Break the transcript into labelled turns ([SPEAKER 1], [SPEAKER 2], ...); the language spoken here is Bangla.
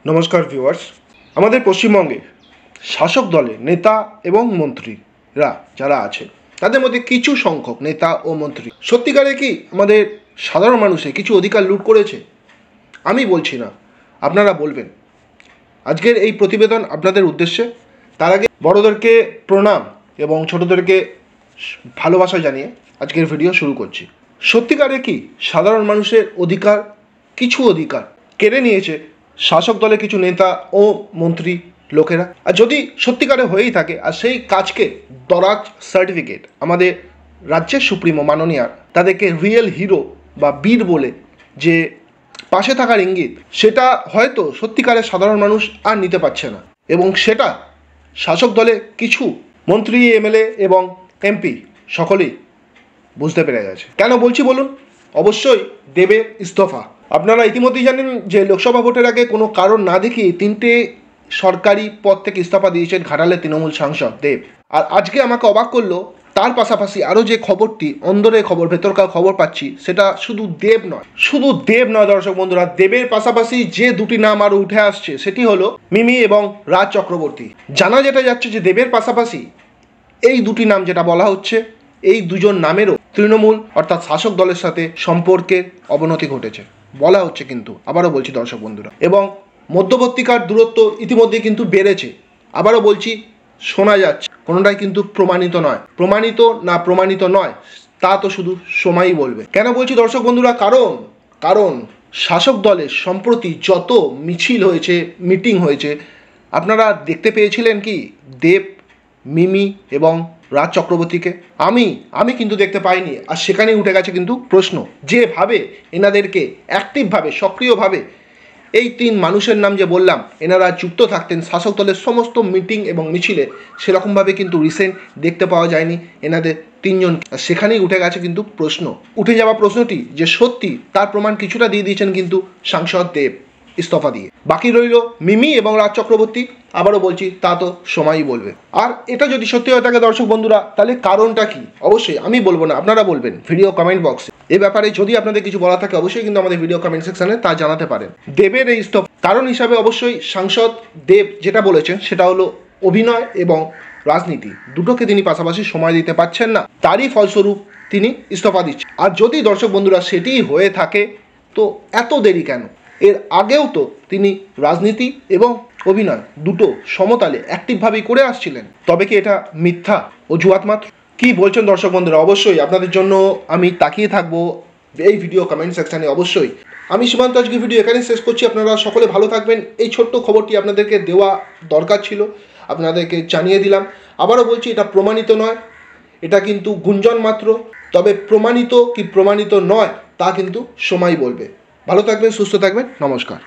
[SPEAKER 1] নমস্কার ভিউয়ার্স। আমাদের পশ্চিমবঙ্গে শাসক দলের নেতা এবং মন্ত্রীরা যারা আছে তাদের মধ্যে কিছু সংখ্যক নেতা ও মন্ত্রী সত্যিকারে কি আমাদের সাধারণ মানুষের কিছু অধিকার লুট করেছে? আমি বলছি না, আপনারা বলবেন। আজকের এই প্রতিবেদন আপনাদের উদ্দেশ্যে। তার আগে বড়দেরকে প্রণাম এবং ছোটদেরকে ভালোবাসা জানিয়ে আজকের ভিডিও শুরু করছি। সত্যিকারে কি সাধারণ মানুষের কিছু অধিকার কেড়ে নিয়েছে শাসক দলের কিছু নেতা ও মন্ত্রী লোকেরা? আর যদি সত্যিকারে হয়েই থাকে, আর সেই কাজকে দরাজ সার্টিফিকেট আমাদের রাজ্যের সুপ্রিমো মাননীয় তাদেরকে রিয়েল হিরো বা বীর বলে যে পাশে থাকার ইঙ্গিত, সেটা হয়তো সত্যিকারের সাধারণ মানুষ আর নিতে পারছে না, এবং সেটা শাসক দলে কিছু মন্ত্রী, এমএলএ এবং এমপি সকলেই বুঝতে পেরে গেছে। কেন বলছি বলুন? অবশ্যই দেবের ইস্তফা। আপনারা ইতিমধ্যেই জানেন যে লোকসভা ভোটের আগে কোনো কারণ না দেখিয়ে 3টে সরকারি পদ থেকে ইস্তফা দিয়েছেন ঘাটালের তৃণমূল সাংসদ দেব। আর আজকে আমাকে অবাক করলো, তার পাশাপাশি আরও যে খবরটি, অন্দরের খবর, ভেতরকার খবর পাচ্ছি, সেটা শুধু দেব নয় দর্শক বন্ধুরা, দেবের পাশাপাশি যে দুটি নাম আরও উঠে আসছে সেটি হলো মিমি এবং রাজ চক্রবর্তী। জানা যেটা যাচ্ছে যে দেবের পাশাপাশি এই দুটি নাম যেটা বলা হচ্ছে, এই দুজন নামেরও তৃণমূল অর্থাৎ শাসক দলের সাথে সম্পর্কের অবনতি ঘটেছে বলা হচ্ছে। কিন্তু আবারও বলছি দর্শক বন্ধুরা, এবং মধ্যবর্তীকার দূরত্ব ইতিমধ্যে কিন্তু বেড়েছে। আবারও বলছি, শোনা যাচ্ছে, কোনোটাই কিন্তু প্রমাণিত নয়, তা তো শুধু সময়ই বলবে। কেন বলছি দর্শক বন্ধুরা? কারণ শাসক দলের সম্প্রতি যত মিছিল হয়েছে, মিটিং হয়েছে, আপনারা দেখতে পেয়েছিলেন কি দেব, মিমি এবং রাজ চক্রবর্তীকে? আমি কিন্তু দেখতে পাইনি। আর সেখানেই উঠে গেছে কিন্তু প্রশ্ন, যেভাবে এনাদেরকে অ্যাক্টিভভাবে, সক্রিয়ভাবে এই 3 মানুষের নাম যে বললাম, এনারা যুক্ত থাকতেন শাসক দলের সমস্ত মিটিং এবং মিছিলে, সেরকমভাবে কিন্তু রিসেন্ট দেখতে পাওয়া যায়নি এনাদের 3জন। সেখানেই উঠে গেছে কিন্তু উঠে যাওয়া প্রশ্নটি যে সত্যি, তার প্রমাণ কিছুটা দিয়ে দিয়েছেন কিন্তু সাংসদ দেব ইস্তফা দিয়ে। বাকি রইল মিমি এবং রাজ চক্রবর্তী। আবারও বলছি, তা তো সময়ই বলবে। আর এটা যদি সত্যি হয়ে থাকে দর্শক বন্ধুরা, তাহলে কারণটা কি? অবশ্যই আমি বলবো না, আপনারা বলবেন ভিডিও কমেন্ট বক্সে। এ ব্যাপারে যদি আপনাদের কিছু বলা থাকে, অবশ্যই কিন্তু আমাদের ভিডিও কমেন্ট সেকশনে তা জানাতে পারেন। দেবের এই ইস্তফা কারণ হিসাবে অবশ্যই সাংসদ দেব যেটা বলেছেন সেটা হলো অভিনয় এবং রাজনীতি দুটোকে তিনি পাশাপাশি সময় দিতে পারছেন না, তারই ফলস্বরূপ তিনি ইস্তফা দিচ্ছেন। আর যদি দর্শক বন্ধুরা সেটিই হয়ে থাকে, তো এত দেরি কেন? এর আগেও তো তিনি রাজনীতি এবং অভিনয় দুটো সমতালে অ্যাক্টিভভাবেই করে আসছিলেন। তবে কি এটা মিথ্যা অজুহাত মাত্র? কি বলছেন দর্শক বন্ধুরা? অবশ্যই আপনাদের জন্য আমি তাকিয়ে থাকবো এই ভিডিও কমেন্ট সেকশানে। অবশ্যই আমি সীমান্ত আজকে ভিডিও এখানেই শেষ করছি। আপনারা সকলে ভালো থাকবেন। এই ছোট্ট খবরটি আপনাদেরকে দেওয়া দরকার ছিল, আপনাদেরকে জানিয়ে দিলাম। আবারও বলছি, এটা প্রমাণিত নয়, এটা কিন্তু গুঞ্জন মাত্র। তবে প্রমাণিত কি প্রমাণিত নয় তা কিন্তু সময় বলবে। ভালো থাকবেন, সুস্থ থাকবেন, নমস্কার।